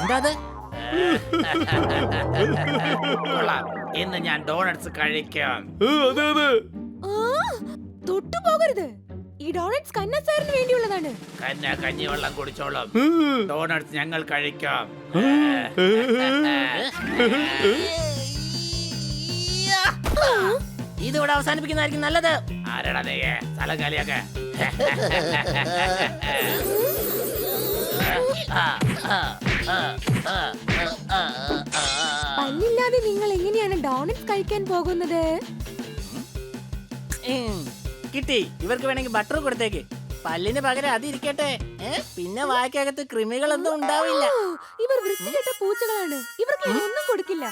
എന്താ ഇന്ന് ഞാൻ ഡോണറ്റ്സ് കഴിക്കാം. അതെ അതെ. തൊട്ടു പോകരുത്. ഈ ഡോണറ്റ്സ് കന്ന സാറിന് വേണ്ടിയുള്ളതാണ്. കന്ന കഞ്ഞിവെള്ളം കുടിച്ചോളും. ഡോണറ്റ്സ് ഞങ്ങൾ കഴിക്കാം. ഇതിവിടെ അവസാനിപ്പിക്കുന്നതായിരിക്കും നല്ലത്. ആരടാ നീയെ സ്ഥലം കാലിയാക്കെ. പല്ലില്ലാതെ നിങ്ങൾ എങ്ങനെയാണ് ഡോണറ്റ്സ് കഴിക്കാൻ പോകുന്നത്? കിട്ടി. ഇവർക്ക് വേണമെങ്കിൽ ബട്ടർ കൊടുത്തേക്ക്. പല്ലിന് പകരം അതിരിക്കട്ടെ. പിന്നെ വായ്ക്കകത്ത് കൃമികളൊന്നും ഉണ്ടാവില്ല. ഇവർ വൃത്തികെട്ട പൂച്ചകളാണ്. ഇവർക്ക് ഒന്നും കൊടുക്കില്ല.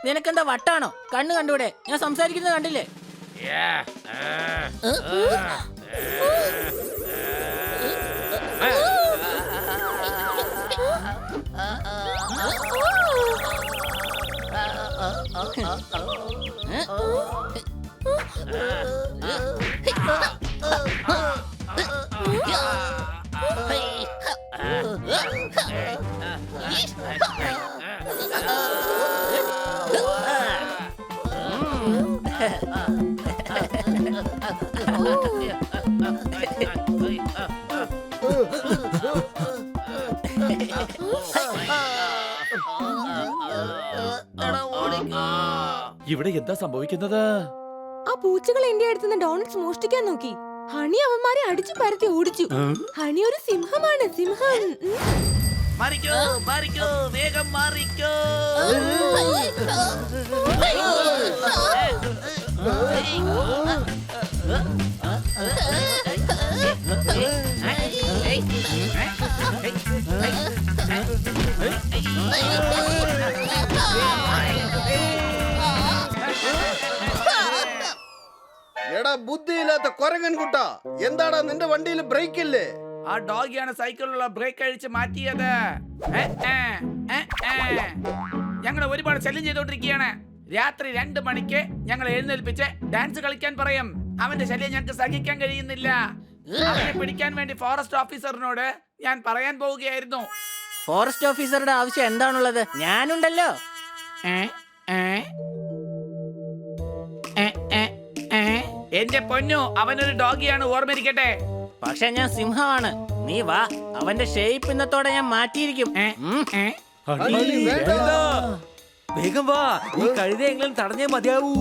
നിനക്കെന്താ വട്ടാണോ? കണ്ണ് കണ്ടൂടെ? ഞാൻ സംസാരിക്കുന്നത് കണ്ടില്ലേ? ഇവിടെ എന്താ സംഭവിക്കുന്നത്? ആ പൂച്ചകൾ എന്റെ അടുത്തുനിന്ന് ഡോണറ്റ്സ് മോഷ്ടിക്കാൻ നോക്കി. ഹണി അവന്മാരെ അടിച്ചു പരത്തി ഓടിച്ചു. ഹണി ഒരു സിംഹമാണ്, സിംഹം. മാറിക്കോ, മാറിക്കോ, വേഗം മാറിക്കോ. എടാ ബുദ്ധിയില്ലാത്ത കൊരങ്ങൻ കുട്ട, എന്താടാ നിന്റെ വണ്ടിയിൽ ബ്രേക്ക് ഇല്ലേ? ആ ഡോഗിയാണ് സൈക്കിളിലുള്ള ബ്രേക്ക് അഴിച്ച് മാറ്റിയത്. ഞങ്ങൾ ഒരുപാട് ശല്യം ചെയ്തോണ്ടിരിക്കുകയാണ്. രാത്രി 2 മണിക്ക് ഞങ്ങൾ എഴുന്നേൽപ്പിച്ച് ഡാൻസ് കളിക്കാൻ പറയും. അവന്റെ ശല്യം ഞങ്ങൾക്ക് സഹിക്കാൻ കഴിയുന്നില്ല. അവനെ പിടിക്കാൻ വേണ്ടി ഫോറസ്റ്റ് ഓഫീസറിനോട് ഞാൻ പറയാൻ പോവുകയായിരുന്നു. ഫോറസ്റ്റ് ഓഫീസറുടെ ആവശ്യം എന്താണുള്ളത്? ഞാനുണ്ടല്ലോ. എന്റെ പൊന്നു, അവനൊരു ഡോഗിയാണ്, ഓർമ്മിരിക്കട്ടെ. പക്ഷെ ഞാൻ സിംഹമാണ്. നീ വാ, അവന്റെ ഷേപ്പ് ഇന്നത്തോടെ ഞാൻ മാറ്റിയിരിക്കും. ഹണി, വേണ്ട. വേഗം വാ, ഈ കഴുതയെങ്കിലും തടഞ്ഞേ മതിയാവൂ.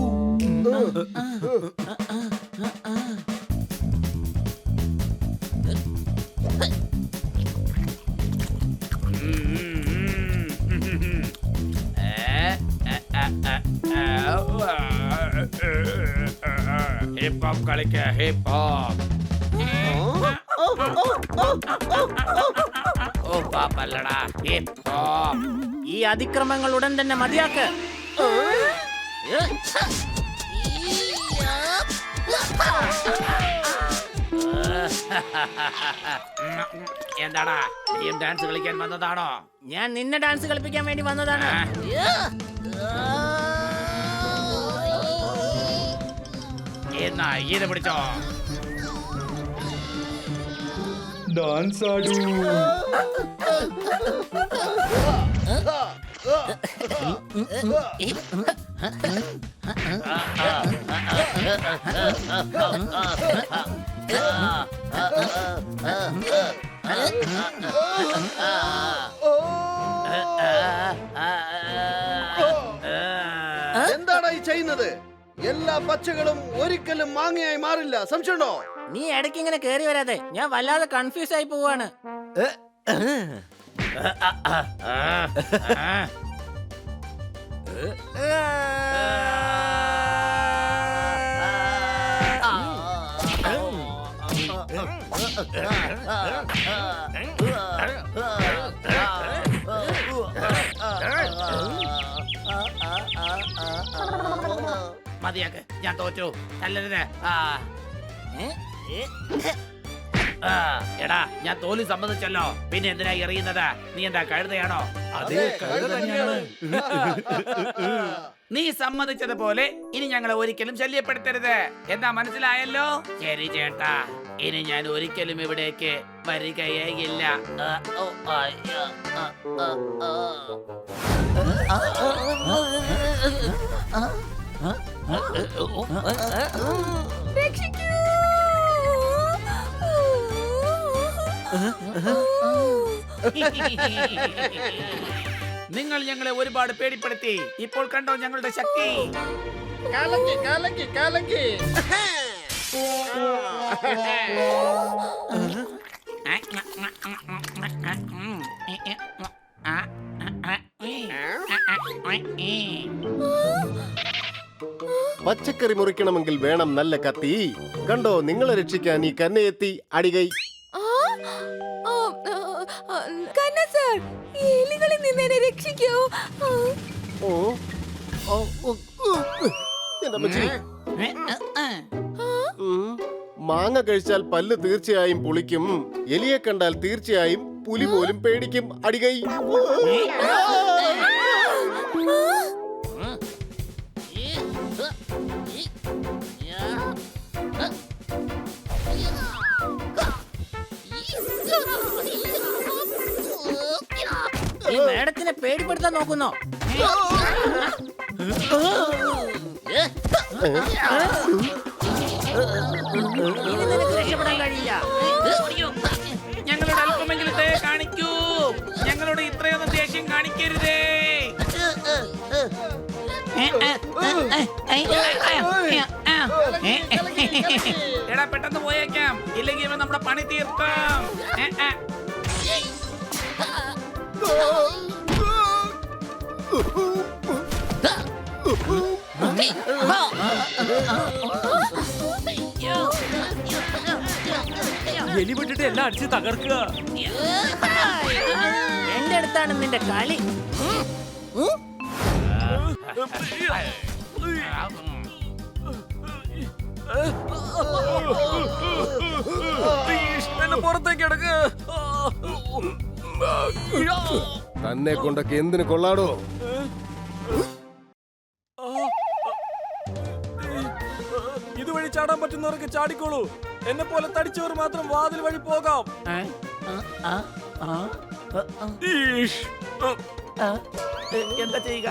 ഹിപ്പ് ഹോപ്പ് കളിക്ക, ഹിപ്പ് ഹോപ്പ്. ഓ പാപ്പല്ലടാ, ഹിപ്പ് ഹോപ്പ്. ഈ അതിക്രമങ്ങൾ ഉടൻ തന്നെ മതിയാക്ക്. എന്താടാ, നീയും ഡാൻസ് കളിക്കാൻ വന്നതാണോ? ഞാൻ നിന്നെ ഡാൻസ് കളിപ്പിക്കാൻ വേണ്ടി വന്നതാണ്. എന്നാ ഇത് പിടിച്ചോ. ഡാൻസ് ആടൂ. എന്താടാ ഈ ചെയ്യുന്നത്? എല്ലാ പച്ചകളും ഒരിക്കലും മാങ്ങയായി മാറില്ല, സംശയമുണ്ടോ? നീ ഇടയ്ക്ക് ഇങ്ങനെ കേറി വരാതെ, ഞാൻ വല്ലാതെ കൺഫ്യൂസ് ആയി പോവാണ്. മതിയാക്ക്, ഞാൻ തോറ്റു. നല്ലത്. എടാ, ഞാൻ തോൽവി സമ്മതിച്ചല്ലോ, പിന്നെ എന്തിനാ എറിയുന്നത്? നീ എന്താ കഴുതയാണോ? അതെ, കഴുത തന്നെയാണ്. നീ സമ്മതിച്ചതുപോലെ ഇനി ഞങ്ങളെ ഒരിക്കലും ശല്യപ്പെടുത്തരുത്. എന്താ മനസ്സിലായല്ലോ? ശരി ചേട്ടാ, ഇനി ഞാൻ ഒരിക്കലും ഇവിടേക്ക് വരികയേയില്ല. രക്ഷിക്കൂ. നിങ്ങൾ ഞങ്ങളെ ഒരുപാട് പേടിപ്പെടുത്തി. ഇപ്പോൾ കണ്ടോ ഞങ്ങളുടെ ശക്തി. കലക്കി കലക്കി കലക്കി. പച്ചക്കറി മുറിക്കണമെങ്കിൽ വേണം നല്ല കത്തി. കണ്ടോ, നിങ്ങളെ രക്ഷിക്കാൻ ഈ കന്നയെത്തി അടികൈ. കന്ന സർ, ഈ എലികളിൽ നിന്ന് എന്നെ രക്ഷിക്കൂ. ഓ ഓ, ഓ, ഓ. എന്റെ അമ്മച്ചി. മാങ്ങ കഴിച്ചാൽ പല്ല് തീർച്ചയായും പുളിക്കും. എലിയെ കണ്ടാൽ തീർച്ചയായും പുലി പോലും പേടിക്കും. അടികൈ. ഈ മേഡത്തിനെ പേടിപ്പെടുത്താൻ നോക്കുന്നോ? ഇനി നിനക്ക് രക്ഷപ്പെടാൻ കഴിയില്ല. ഞങ്ങളുടെ അല്പമെങ്കിലും ദയ കാണിക്കൂ. ഞങ്ങളുടെ ഇത്രയൊന്നും ദേഷ്യം കാണിക്കരുതേ. എടാ, പെട്ടെന്ന് പോയേക്കാം, ഇല്ലെങ്കിൽ ഇവൻ നമ്മുടെ പണി തീർക്കാം. എലി വിട്ടിട്ട് എല്ലാം അടിച്ച് തകർക്കുക. എന്റെ അടുത്താണ് നിന്റെ കളി. പുറത്തേക്ക് എടുക്ക്. തന്നെ കൊണ്ടൊക്കെ എന്തിനു കൊള്ളാടോ? ഇതുവഴി ചാടാൻ പറ്റുന്നവർക്ക് ചാടിക്കോളൂ. എന്നെ പോലെ തടിച്ചവർ മാത്രം വാതിൽ വഴി പോകാം. എന്താ ചെയ്യുക?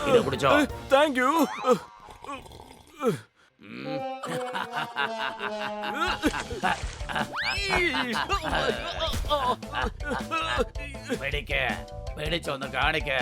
ഇത് കുടിച്ചോ. Thank you. പേടിക്ക്, പേടിച്ചൊന്ന് കാണിക്ക്.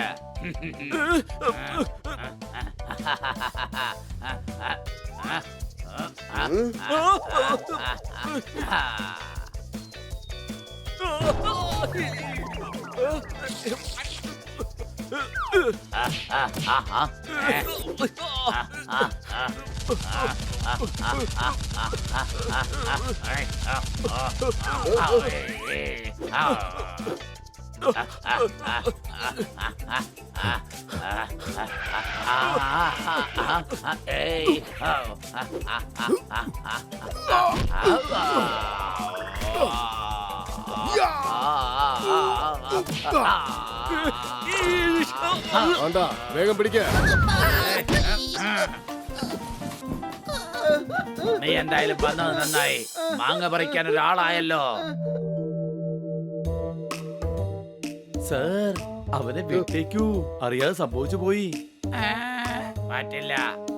വേഗം പിടിക്ക. നീ എന്തായാലും വന്നത് നന്നായി. മാങ്ങ പറിക്കാൻ ഒരാളായല്ലോ. സർ, അവനെ വിട്ടേക്കൂ. അറിയാതെ സംഭവിച്ചു പോയി. പറ്റില്ല.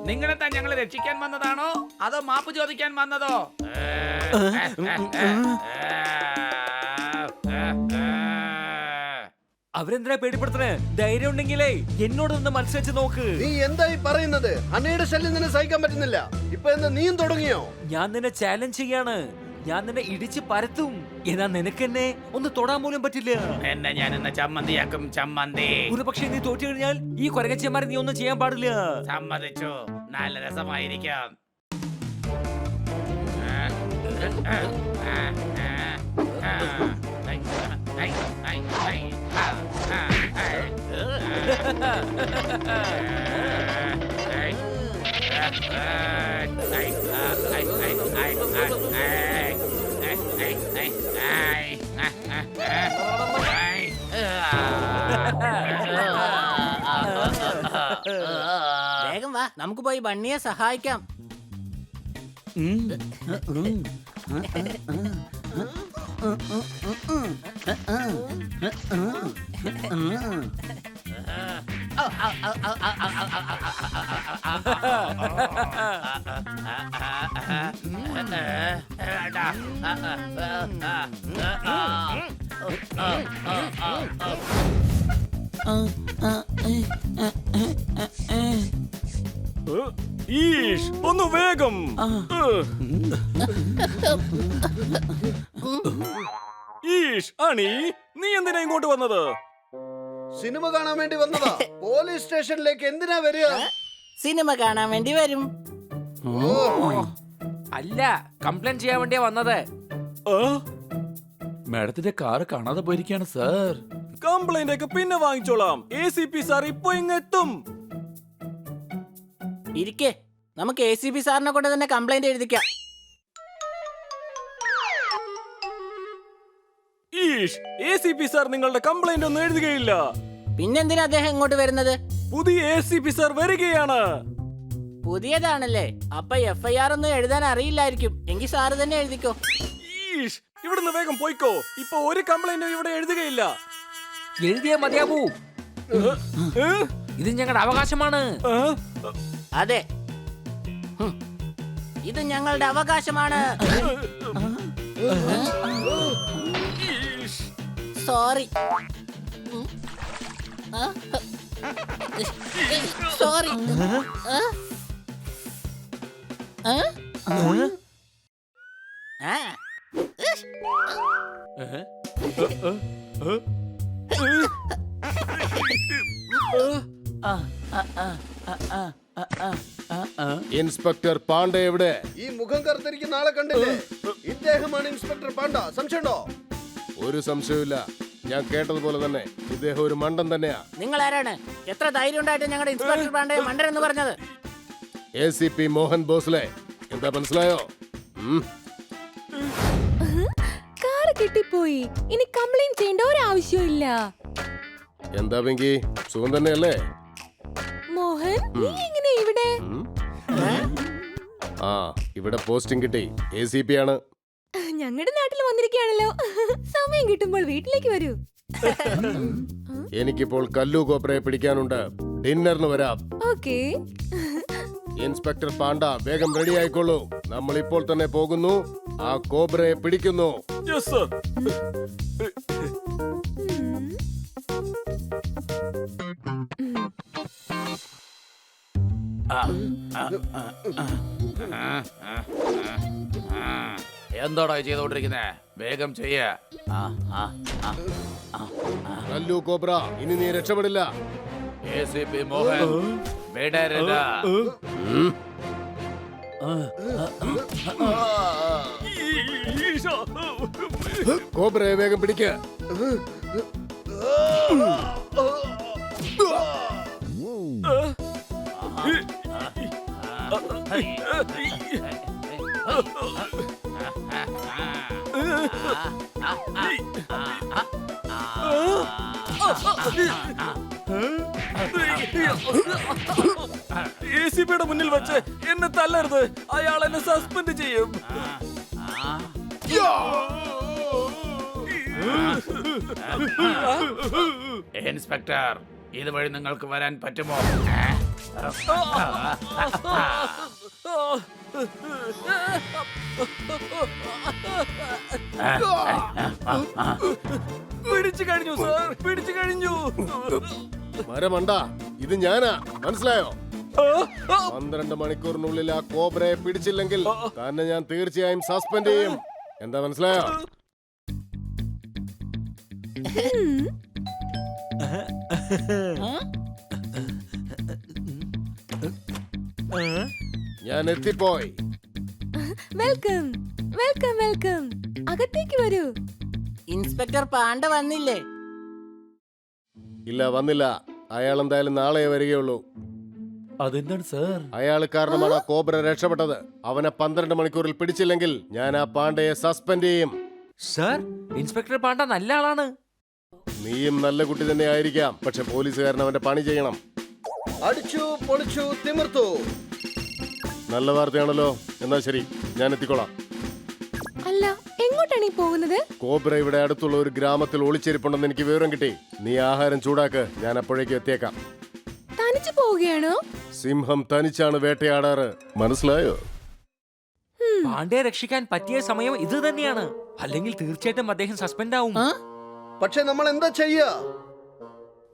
നിങ്ങളെന്താ ഞങ്ങളെ രക്ഷിക്കാൻ വന്നതാണോ അതോ മാപ്പ് ചോദിക്കാൻ വന്നതോ? അവരെന്തിനാ പേടിപ്പെടുത്തണേ? ധൈര്യം ഉണ്ടെങ്കിലേ എന്നോട് നിന്ന് മത്സരിച്ച് നോക്ക്. നീ എന്തായി പറയുന്നത്? അന്നയുടെ ശല്യം നിന്നെ സഹിക്കാൻ പറ്റുന്നില്ല. ഇപ്പൊ എന്താ നീയും തുടങ്ങിയോ? ഞാൻ നിന്നെ ചാലഞ്ച് ചെയ്യാണ്. ഞാൻ നിന്നെ ഇടിച്ച് പരത്തും. എന്നാ നിനക്കെന്നെ ഒന്ന് തൊടാൻ പോലും പറ്റില്ല. എന്നെ ഞാൻ ഇന്ന് ചമ്മന്തിയാക്കും. ചമ്മന്തി. ഒരു പക്ഷേ നീ തോറ്റു കഴിഞ്ഞാൽ ഈ കൊരങ്ങച്ചന്മാരെ നീ ഒന്നും ചെയ്യാൻ പാടില്ല. സമ്മതിച്ചു. നല്ല രസമായിരിക്കാം. നമുക്ക് പോയി ബണ്ണിയെ സഹായിക്കാം. ഈഷ് ഒന്ന് വേഗം. ഈഷ് അണി, നീ എന്തിനാ ഇങ്ങോട്ട് വന്നത്? സിനിമ കാണാൻ വേണ്ടി വന്നതാ. പോലീസ് സ്റ്റേഷനിലേക്ക് എന്തിനാ വരിക? സിനിമ കാണാൻ വേണ്ടി വരും. അല്ല, കംപ്ലൈന്റ് ചെയ്യാൻ വേണ്ടിയാ വന്നത്. മാഡത്തിന്റെ കാറ് കാണാതെ പോയിരിക്കാണ് സാർ. കംപ്ലൈന്റ് ഒക്കെ പിന്നെ വാങ്ങിച്ചോളാം. ACP സാർ ഇപ്പൊ ഇങ്ങെത്തും. ഇരിക്കേ, നമുക്ക് ACP സാറിനെ കൊണ്ട് തന്നെ കംപ്ലൈന്റ് എഴുതിക്കാം. ഈഷ്, ACP സാർ നിങ്ങളുടെ കംപ്ലൈന്റ് ഒന്നും എഴുതുകയില്ല. പിന്നെന്തിനാ അദ്ദേഹം ഇങ്ങോട്ട് വരുന്നത്? പുതിയ ACP സാർ വരികയാണ്. പുതിയതാണല്ലേ, അപ്പൊ FIR ഒന്നും എഴുതാൻ അറിയില്ലായിരിക്കും. എങ്കിൽ സാറ് തന്നെ എഴുതിക്കോ. ഈഷ്, ഇവിടുന്ന് വേഗം പോയിക്കോ. ഇപ്പൊ ഒരു കംപ്ലൈന്റും ഇവിടെ എഴുതുകയില്ല. എഴുതിയാ മതിയാവൂ. ഇത് ഞങ്ങളുടെ അവകാശമാണ്. അതെ, ഇത് ഞങ്ങളുടെ അവകാശമാണ്. Sorry, sorry. ഇൻസ്പെക്ടർ പാണ്ഡെ എവിടെ? ഈ മുഖം കറുത്തിരിക്കുന്ന ആളെ കണ്ടില്ലേ? ഇദ്ദേഹമാണ് ഇൻസ്പെക്ടർ പാണ്ഡ. സംശയമുണ്ടോ? ഒരു സംശയവുമില്ല. ഞാൻ കേട്ടതുപോലെ തന്നെ ഇദ്ദേഹം ഒരു മണ്ടൻ തന്നെയാ. നിങ്ങൾ ആരാണ്? എത്ര ധൈര്യം ഉണ്ടായിട്ട് ഞങ്ങളുടെ ഇൻസ്പെക്ടർ പാണ്ഡെ മണ്ടൻ എന്ന് പറഞ്ഞത്? ACP മോഹൻ ഭോസ്ലെ. എന്താ മനസ്സിലായോ? കാറ് കിട്ടിപ്പോയി. ഇനി കംപ്ലൈന്റ് ചെയ്യേണ്ട ഒരു ആവശ്യമില്ല. എന്താ പിങ്കി, സുഖം തന്നെയല്ലേ? മോഹൻ, നീ എങ്ങനെ ഇവിടെ? ആ, ഇവിടെ പോസ്റ്റിംഗ് കിട്ടി. ACP ആണ്. ഞങ്ങളുടെ നാട്ടിൽ വന്നിരിക്കുകയാണല്ലോ. സമയം കിട്ടുമ്പോൾ വീട്ടിലേക്ക് വരൂ. എനിക്കിപ്പോൾ കല്ലു കോബ്രയെ പിടിക്കാനുണ്ട്. ഡിന്നറിന് വരാം. ഓക്കേ. ഇൻസ്പെക്ടർ പാണ്ഡ, വേഗം റെഡി ആയിക്കോളൂ. നമ്മൾ ഇപ്പോൾ തന്നെ പോകുന്നു. ആ കോബ്രയെ പിടിക്കുന്നു. Yes, sir. എന്താടാ ചെയ്തോണ്ടിരിക്കുന്നേ? വേഗം ചെയ്യ. കല്ലു കോബ്ര, ഇനി നീ രക്ഷപ്പെടില്ല. ACP മോഹൻ വിടരുത്. ഈശോ. കോബ്രയെ വേഗം പിടിക്ക. ACPയുടെ മുന്നിൽ വെച്ച് എന്നെ തല്ലരുത്. അയാൾ എന്നെ സസ്പെൻഡ് ചെയ്യും. ഇൻസ്പെക്ടർ, ഇതുവഴി നിങ്ങൾക്ക് വരാൻ പറ്റുമോ? പിടിച്ചു കഴിഞ്ഞു സാർ, പിടിച്ചു കഴിഞ്ഞു. മരമണ്ട, ഇത് ഞാനാ. മനസ്സിലായോ? 12 മണിക്കൂറിനുള്ളിൽ ആ കോബ്രയെ പിടിച്ചില്ലെങ്കിൽ തന്നെ ഞാൻ തീർച്ചയായും സസ്പെൻഡ് ചെയ്യും. എന്താ മനസ്സിലായോ? ഞാൻ എത്തിപ്പോയി. Welcome, welcome, welcome. അകത്തേക്ക് വരൂ. ഇൻസ്പെക്ടർ പാണ്ഡ വന്നില്ലേ? ഇല്ല, വന്നില്ല. അയാൾ എന്തായാലും നാളെ വരികയുള്ളൂ. അതെന്താണ് സാർ? അയാൾ കാരണമാണ് ആ കോബ്ര രക്ഷപ്പെട്ടത്. അവനെ 12 മണിക്കൂറിൽ പിടിച്ചില്ലെങ്കിൽ ഞാൻ ആ പാണ്ഡയെ സസ്പെൻഡ് ചെയ്യും. സാർ, ഇൻസ്പെക്ടർ പാണ്ഡ നല്ല ആളാണ്. നീയും നല്ല കുട്ടി തന്നെ ആയിരിക്കാം, പക്ഷെ പോലീസുകാരൻ അവന്റെ പണി ചെയ്യണം. അടിച്ചു പൊളിച്ചു തിമിർത്തു. നല്ല വാർത്തയാണല്ലോ. എന്നാ ശരി, ഞാൻ എത്തിക്കോളാം. അല്ല, എങ്ങോട്ടാണ് ഈ പോകുന്നത്? കോബ്ര ഇവിടെ അടുത്തുള്ള ഒരു ഗ്രാമത്തിൽ ഒളിച്ചിരിപ്പുണ്ടെന്ന് എനിക്ക് വിവരം കിട്ടി. നീ ആഹാരം ചൂടാക്ക്, ഞാൻ അപ്പോഴേക്കും എത്തിയേക്കാം. തനിച്ചു പോവുകയാണോ? സിംഹം തനിച്ചാണ് വേട്ടയാടാറ്, മനസ്സിലായോ? പാണ്ഡ്യയെ രക്ഷിക്കാൻ പറ്റിയ സമയം ഇത് തന്നെയാണ്. അല്ലെങ്കിൽ തീർച്ചയായിട്ടും അദ്ദേഹം സസ്പെൻഡ് ആവും. പക്ഷെ നമ്മൾ എന്താ ചെയ്യാ?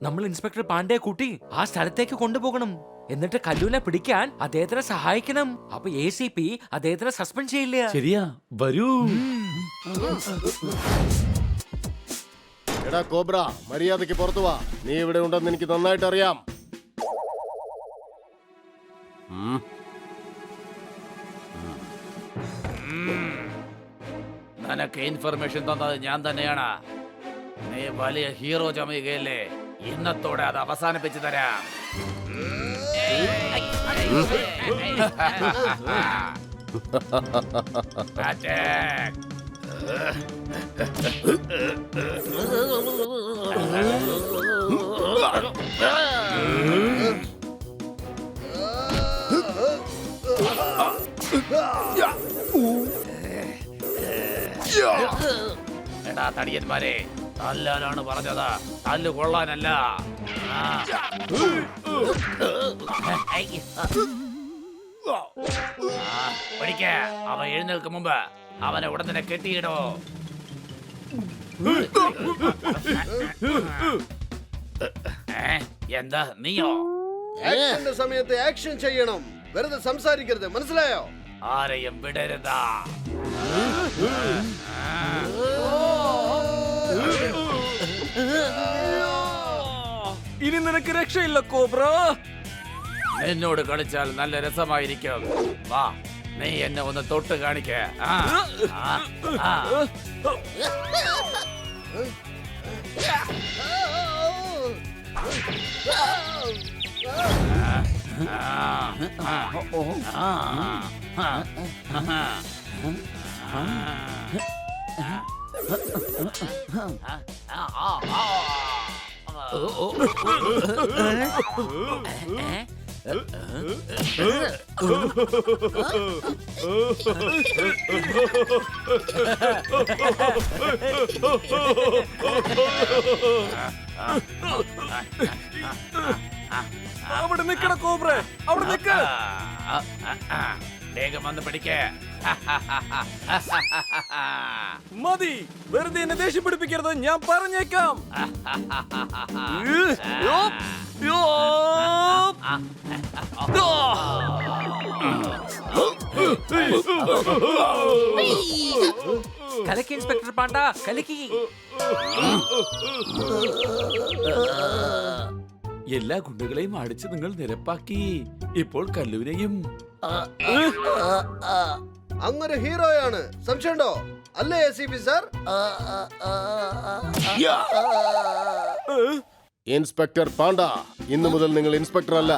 നമ്മൾ ഇൻസ്പെക്ടർ പാണ്ഡ്യയെ കൂട്ടി ആ സ്ഥലത്തേക്ക് കൊണ്ടുപോകണം. എന്നിട്ട് കല്ലൂനെ പിടിക്കാൻ അദ്ദേഹത്തിനെ സഹായിക്കണം. അപ്പൊ ACP അദ്ദേഹത്തിനെ സസ്പെൻഡ് ചെയ്യില്ല. ശരിയാ, വരൂ. എടാ കോബ്ര, മര്യാദയ്ക്ക് പുറത്തു വാ. നീ ഇവിടെ ഉണ്ടെന്ന് എനിക്ക് നന്നായിട്ട് അറിയാം. നിനക്ക് ഇൻഫർമേഷൻ തന്നത് ഞാൻ തന്നെയാണ്. നീ വലിയ ഹീറോ ചമയുകയല്ലേ? ഇന്നത്തോടെ അത് അവസാനിപ്പിച്ചു തരാം. Attack! എടാ തടിയന്മാരെ, തല്ലാനാണ് പറഞ്ഞത്, തല്ല് കൊള്ളാനല്ല. പഠിക്ക. അവ എഴുന്നേൽക്കും മുമ്പ് അവനെ ഉടൻ തന്നെ കെട്ടിയിടോ. എന്താ നീയോ? ആക്ഷന്റെ സമയത്ത് ആക്ഷൻ ചെയ്യണം, വെറുതെ സംസാരിക്കരുത്, മനസ്സിലായോ? ആരെയും വിടരുതാ. ഇനി നിനക്ക് രക്ഷയില്ല കോബ്ര. എന്നോട് കളിച്ചാൽ നല്ല രസമായിരിക്കും. വാ, നീ എന്നെ ഒന്ന് തൊട്ട് കാണിക്ക. അവിടെ നിക്കട കോബ്ര, അവിടെ നിക്ക. വേഗം വന്ന് പിടിക്ക. മതി, വെറുതെ എന്നെ ദേഷ്യം പിടിപ്പിക്കരുത്, ഞാൻ പറഞ്ഞേക്കാം. കലക്കി ഇൻസ്പെക്ടർ പാണ്ഡ, കലക്കി. എല്ലാ ഗുണ്ടകളെയും അടിച്ച് നിങ്ങൾ നിരപ്പാക്കി. ഇപ്പോൾ കല്ലുവിനെയും. അങ്ങനെ ഹീറോയാണ്, സംശയമുണ്ടോ? അല്ലേ ACP സാർ? ഇൻസ്പെക്ടർ പാണ്ഡ, ഇന്നു മുതൽ നിങ്ങൾ ഇൻസ്പെക്ടർ അല്ല,